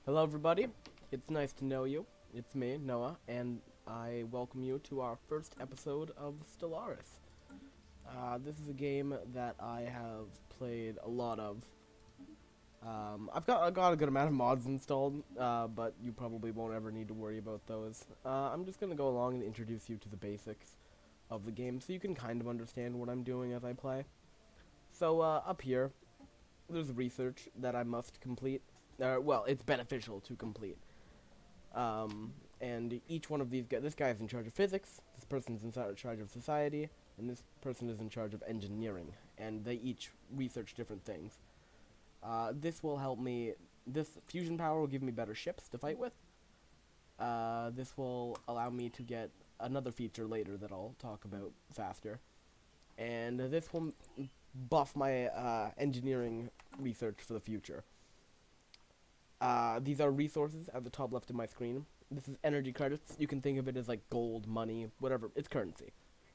Hello everybody, it's nice to know you. It's me, Noah, and I welcome you to our first episode of Stellaris. This is a game that I have played a lot of. I got a good amount of mods installed, but you probably won't ever need to worry about those. I'm just gonna go along and introduce you to the basics of the game so you can kind of understand what I'm doing as I play. So, up here, there's research that I must complete. Well, it's beneficial to complete. And each one of these guys, this guy is in charge of physics, this person's in charge of society, and this person is in charge of engineering. And they each research different things. This will help me, this fusion power will give me better ships to fight with. This will allow me to get another feature later that I'll talk about faster. And this will buff my engineering research for the future. These are resources at the top left of my screen. This is energy credits. You can think of it as like gold, money, whatever. It's currency.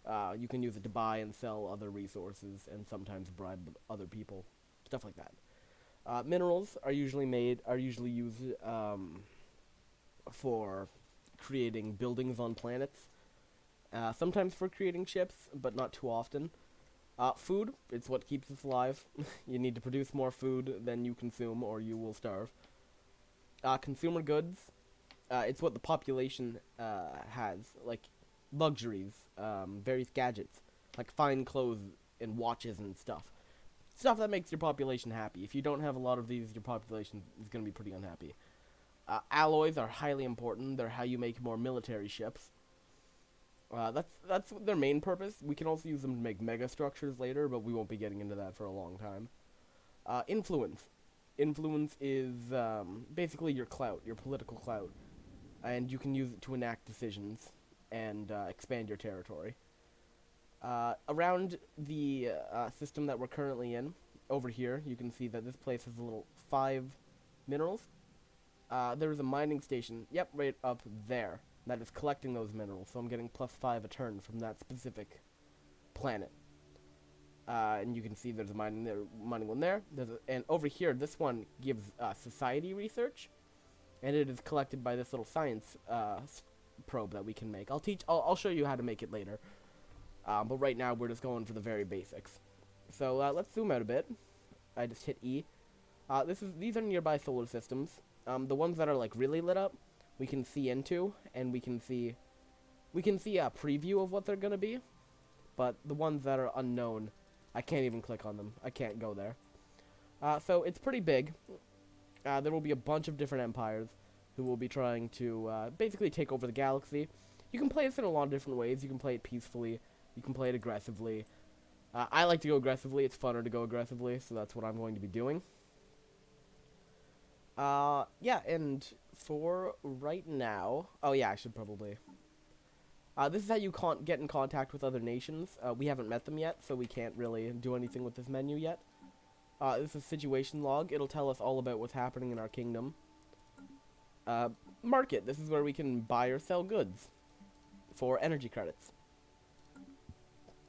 You can use it to buy and sell other resources and sometimes bribe other people. Stuff like that. Minerals are usually used for creating buildings on planets. Sometimes for creating ships, but not too often. Food, it's what keeps us alive. You need to produce more food than you consume or you will starve. Consumer goods, it's what the population has, like luxuries, various gadgets, like fine clothes and watches and stuff. Stuff that makes your population happy. If you don't have a lot of these, your population is going to be pretty unhappy. Alloys are highly important. They're how you make more military ships. That's their main purpose. We can also use them to make mega structures later, but we won't be getting into that for a long time. Influence. Influence is basically your clout, your political clout, and you can use it to enact decisions and expand your territory. Around the system that we're currently in, over here, you can see that this place has a little 5 minerals. There's a mining station, yep, right up there, that is collecting those minerals, so I'm getting +5 a turn from that specific planet. And you can see there's a mining one there. And over here, this one gives society research, and it is collected by this little science probe that we can make. I'll show you how to make it later. But right now, we're just going for the very basics. So let's zoom out a bit. I just hit E. These are nearby solar systems. The ones that are like really lit up, we can see into, and we can see a preview of what they're gonna be. But the ones that are unknown, I can't even click on them. I can't go there. So it's pretty big. There will be a bunch of different empires who will be trying to basically take over the galaxy. You can play this in a lot of different ways. You can play it peacefully. You can play it aggressively. I like to go aggressively. It's funner to go aggressively, so that's what I'm going to be doing. Yeah, and for right now... Oh, yeah, I should probably... this is how you get in contact with other nations. We haven't met them yet, so we can't really do anything with this menu yet. This is situation log. It'll tell us all about what's happening in our kingdom. Market. This is where we can buy or sell goods for energy credits.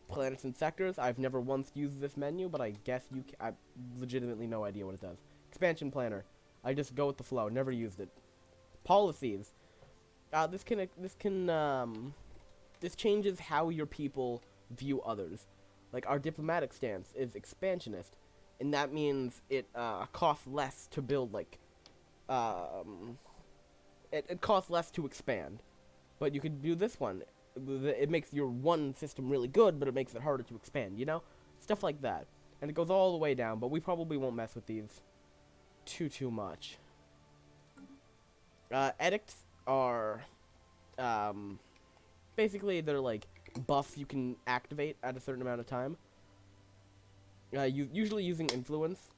Planets and sectors. I've never once used this menu, but I guess I have legitimately no idea what it does. Expansion planner. I just go with the flow. Never used it. Policies. This changes how your people view others. Like, our diplomatic stance is expansionist, and that means it costs less to build, like, it costs less to expand. But you could do this one. It makes your one system really good, but it makes it harder to expand, you know? Stuff like that. And it goes all the way down, but we probably won't mess with these too much. Edicts are, basically, they're like buffs you can activate at a certain amount of time. Usually using influence.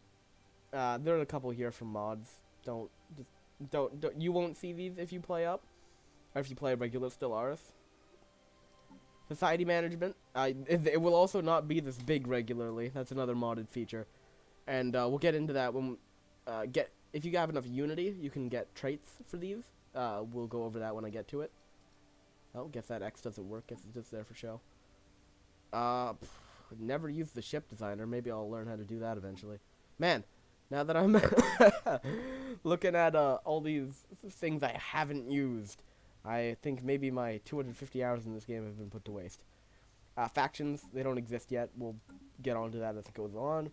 There are a couple here from mods. You won't see these if you play up, or if you play regular Stellaris. Society management. It will also not be this big regularly. That's another modded feature, and we'll get into that when if you have enough unity, you can get traits for these. We'll go over that when I get to it. Oh, guess that X doesn't work. Guess it's just there for show. Never used the ship designer. Maybe I'll learn how to do that eventually. Man, now that I'm Looking at all these things I haven't used, I think maybe my 250 hours in this game have been put to waste. Factions, they don't exist yet. We'll get onto that as it goes on.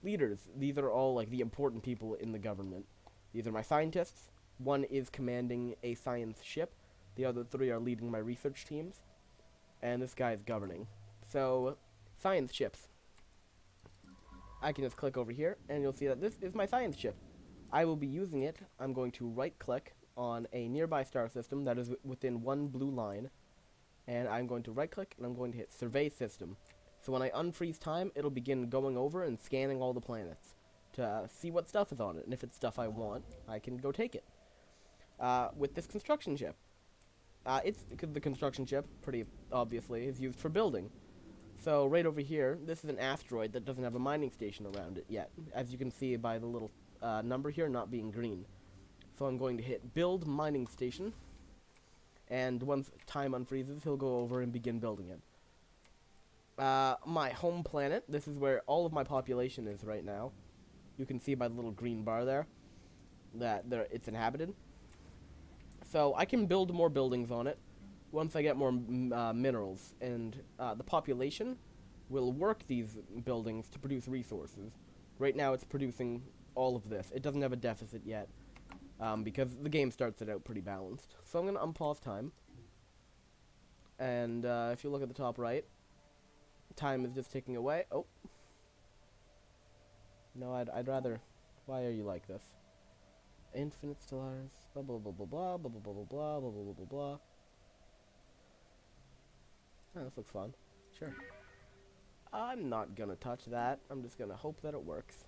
Leaders, these are all like the important people in the government. These are my scientists. One is commanding a science ship. The other three are leading my research teams. And this guy is governing. So, science ships. I can just click over here, and you'll see that this is my science ship. I will be using it. I'm going to right-click on a nearby star system that is within one blue line. And I'm going to right-click, and I'm going to hit Survey System. So when I unfreeze time, it'll begin going over and scanning all the planets to see what stuff is on it. And if it's stuff I want, I can go take it. With this construction ship. The construction ship, pretty obviously, is used for building. So right over here, this is an asteroid that doesn't have a mining station around it yet. As you can see by the little number here not being green. So I'm going to hit Build Mining Station. And once time unfreezes, he'll go over and begin building it. My home planet, this is where all of my population is right now. You can see by the little green bar there that it's inhabited. So I can build more buildings on it once I get more minerals. And the population will work these buildings to produce resources. Right now it's producing all of this. It doesn't have a deficit yet. Because the game starts it out pretty balanced. So I'm going to unpause time. And if you look at the top right, time is just ticking away. Oh. No, I'd rather... Why are you like this? Infinite Stellaris, blah blah blah blah blah blah blah blah blah blah blah blah blah blah. Oh, this looks fun. Sure. I'm not gonna touch that. I'm just gonna hope that it works.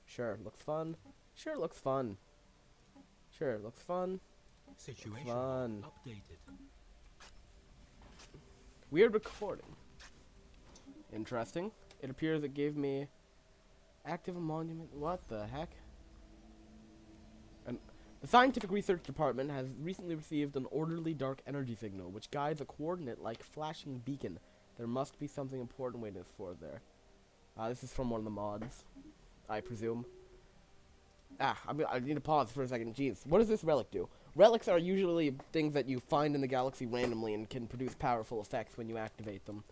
Sure, looks fun. Sure, looks fun. Sure, looks fun. Situation fun. updated. Weird recording. Interesting. It appears it gave me active monument. What the heck? The Scientific Research Department has recently received an orderly dark energy signal, which guides a coordinate-like flashing beacon. There must be something important waiting for there. This is from one of the mods, I presume. I need to pause for a second. Jeez, what does this relic do? Relics are usually things that you find in the galaxy randomly and can produce powerful effects when you activate them.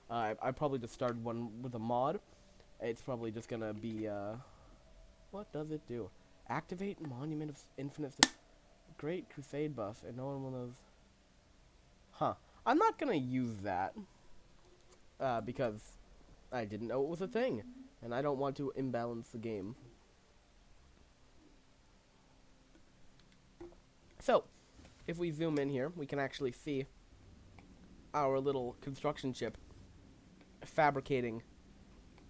I probably just started one with a mod. It's probably just gonna be, what does it do? Activate Monument of Infinite... Great Crusade buff, and no one knows... Huh. I'm not gonna use that. Because I didn't know it was a thing. And I don't want to imbalance the game. So, if we zoom in here, we can actually see our little construction ship fabricating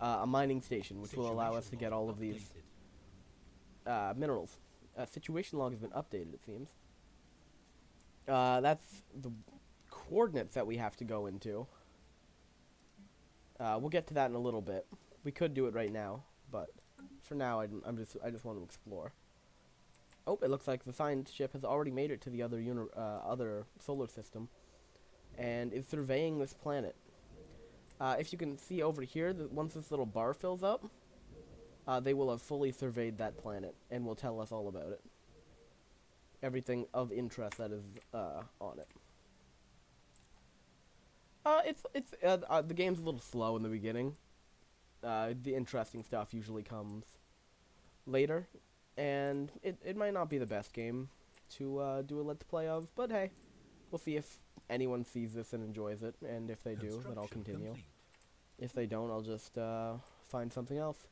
a mining station, which will allow us to get all of these minerals. Situation log has been updated, it seems. That's the coordinates that we have to go into. We'll get to that in a little bit. We could do it right now, but for now, I just want to explore. Oh, it looks like the science ship has already made it to the other solar system, and is surveying this planet. If you can see over here, once this little bar fills up, they will have fully surveyed that planet, and will tell us all about it. Everything of interest that is on it. The game's a little slow in the beginning. The interesting stuff usually comes later, and it might not be the best game to do a let's play of, but hey, we'll see if anyone sees this and enjoys it, and if they do, then I'll continue. If they don't, I'll just find something else.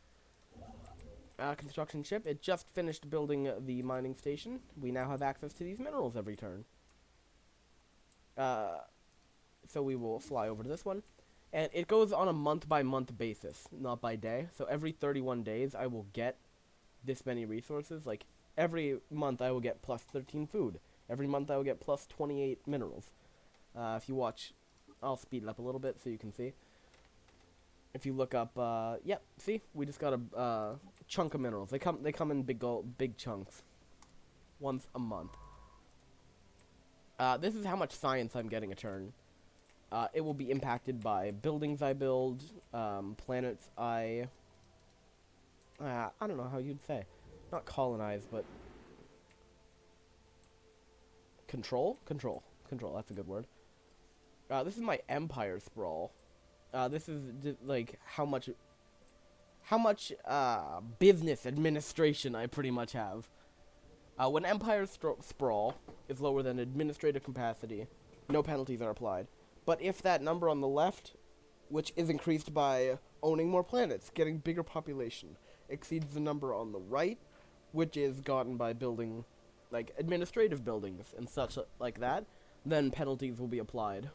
Construction ship, it just finished building the mining station. We now have access to these minerals every turn. So we will fly over to this one. And it goes on a month-by-month basis, not by day. So every 31 days, I will get this many resources. Like, every month, I will get plus 13 food. Every month, I will get plus 28 minerals. If you watch, I'll speed it up a little bit so you can see. If you look up, yep, see? We just got a chunk of minerals. They come in big chunks. Once a month. This is how much science I'm getting a turn. It will be impacted by buildings I build, planets I I don't know how you'd say. Not colonize, but control? Control. Control, that's a good word. This is my empire sprawl. This is like how much business administration I pretty much have. When empire sprawl is lower than administrative capacity, no penalties are applied. But if that number on the left, which is increased by owning more planets, getting bigger population, exceeds the number on the right, which is gotten by building like administrative buildings and such like that, then penalties will be applied.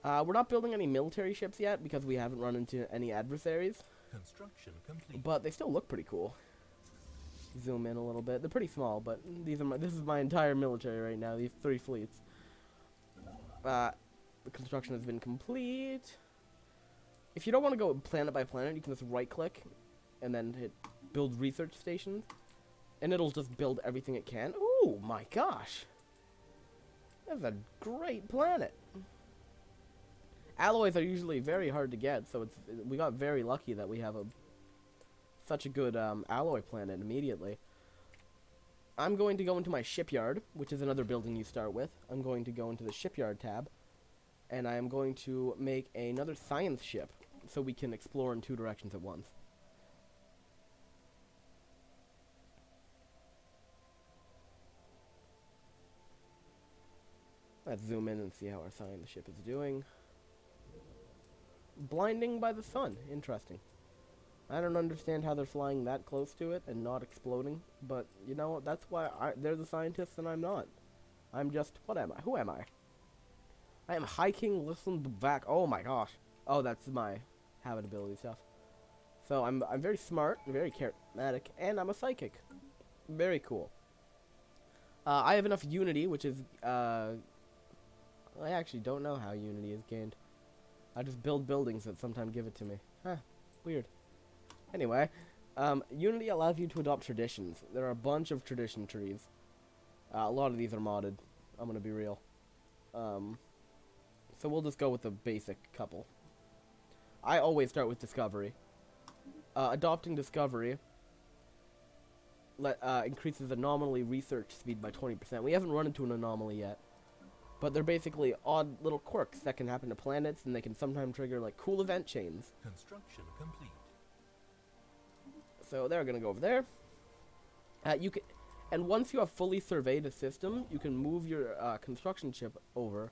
We're not building any military ships yet because we haven't run into any adversaries. Construction complete. But they still look pretty cool. Zoom in a little bit. They're pretty small, but this is my entire military right now, these 3 fleets. The construction has been complete. If you don't want to go planet by planet, you can just right click and then hit build research stations. And it'll just build everything it can. Ooh, my gosh. That's a great planet. Alloys are usually very hard to get, so we got very lucky that we have such a good alloy planet immediately. I'm going to go into my shipyard, which is another building you start with. I'm going to go into the shipyard tab, and I am going to make another science ship so we can explore in 2 directions at once. Let's zoom in and see how our science ship is doing. Blinding by the sun. Interesting. I don't understand how they're flying that close to it and not exploding, but you know, that's why they're the scientists and I'm not. I'm just, what am I? Who am I? I am High King Listen back. Oh my gosh. Oh, that's my habitability stuff. So I'm very smart, very charismatic, and I'm a psychic. Very cool. I have enough unity, which is, I actually don't know how unity is gained. I just build buildings that sometimes give it to me. Huh, weird. Anyway, Unity allows you to adopt traditions. There are a bunch of tradition trees. A lot of these are modded. I'm gonna be real. So we'll just go with the basic couple. I always start with discovery. Adopting discovery increases anomaly research speed by 20%. We haven't run into an anomaly yet. But they're basically odd little quirks that can happen to planets, and they can sometimes trigger like cool event chains. Construction complete. So they're gonna go over there. And once you have fully surveyed a system, you can move your construction ship over.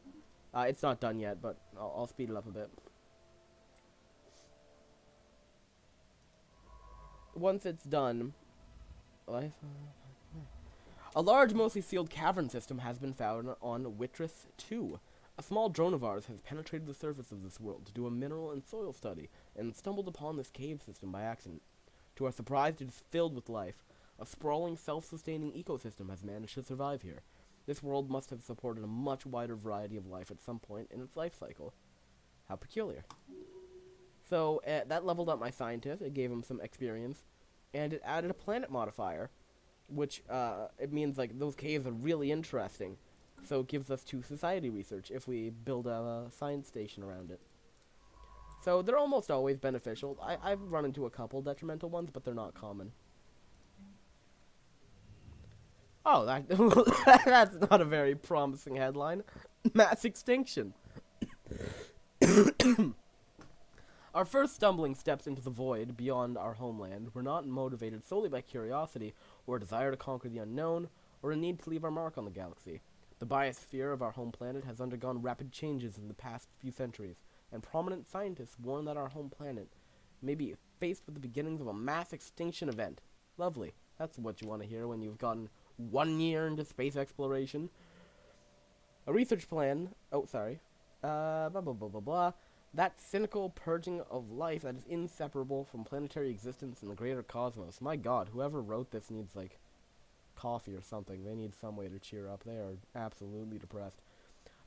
It's not done yet, but I'll speed it up a bit. Once it's done, a large, mostly sealed cavern system has been found on Witris 2. A small drone of ours has penetrated the surface of this world to do a mineral and soil study, and stumbled upon this cave system by accident. To our surprise, it is filled with life. A sprawling, self-sustaining ecosystem has managed to survive here. This world must have supported a much wider variety of life at some point in its life cycle. How peculiar. So, that leveled up my scientist, it gave him some experience, and it added a planet modifier, which, it means, like, those caves are really interesting. So it gives us 2 society research if we build a science station around it. So they're almost always beneficial. I've run into a couple detrimental ones, but they're not common. Oh, that's not a very promising headline. Mass extinction. Our first stumbling steps into the void beyond our homeland were not motivated solely by curiosity or a desire to conquer the unknown or a need to leave our mark on the galaxy. The biosphere of our home planet has undergone rapid changes in the past few centuries, and prominent scientists warn that our home planet may be faced with the beginnings of a mass extinction event. Lovely. That's what you want to hear when you've gotten 1 year into space exploration. A research plan... Oh, sorry. Blah, blah, blah, blah, blah. That cynical purging of life that is inseparable from planetary existence in the greater cosmos. My god, whoever wrote this needs, like, coffee or something. They need some way to cheer up. They are absolutely depressed.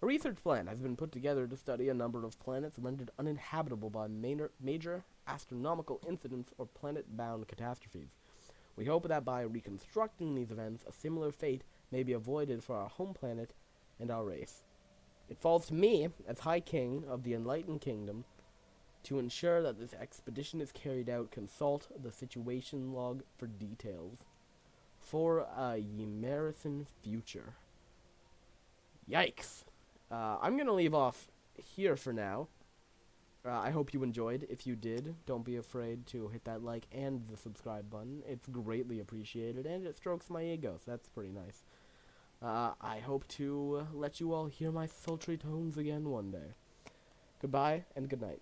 A research plan has been put together to study a number of planets rendered uninhabitable by major astronomical incidents or planet-bound catastrophes. We hope that by reconstructing these events, a similar fate may be avoided for our home planet and our race. It falls to me, as High King of the Enlightened Kingdom, To ensure that this expedition is carried out, consult the situation log for details. For a Yemerison future. Yikes. I'm going to leave off here for now. I hope you enjoyed. If you did, don't be afraid to hit that like and the subscribe button. It's greatly appreciated, and it strokes my ego, so that's pretty nice. I hope to let you all hear my sultry tones again one day. Goodbye, and good night.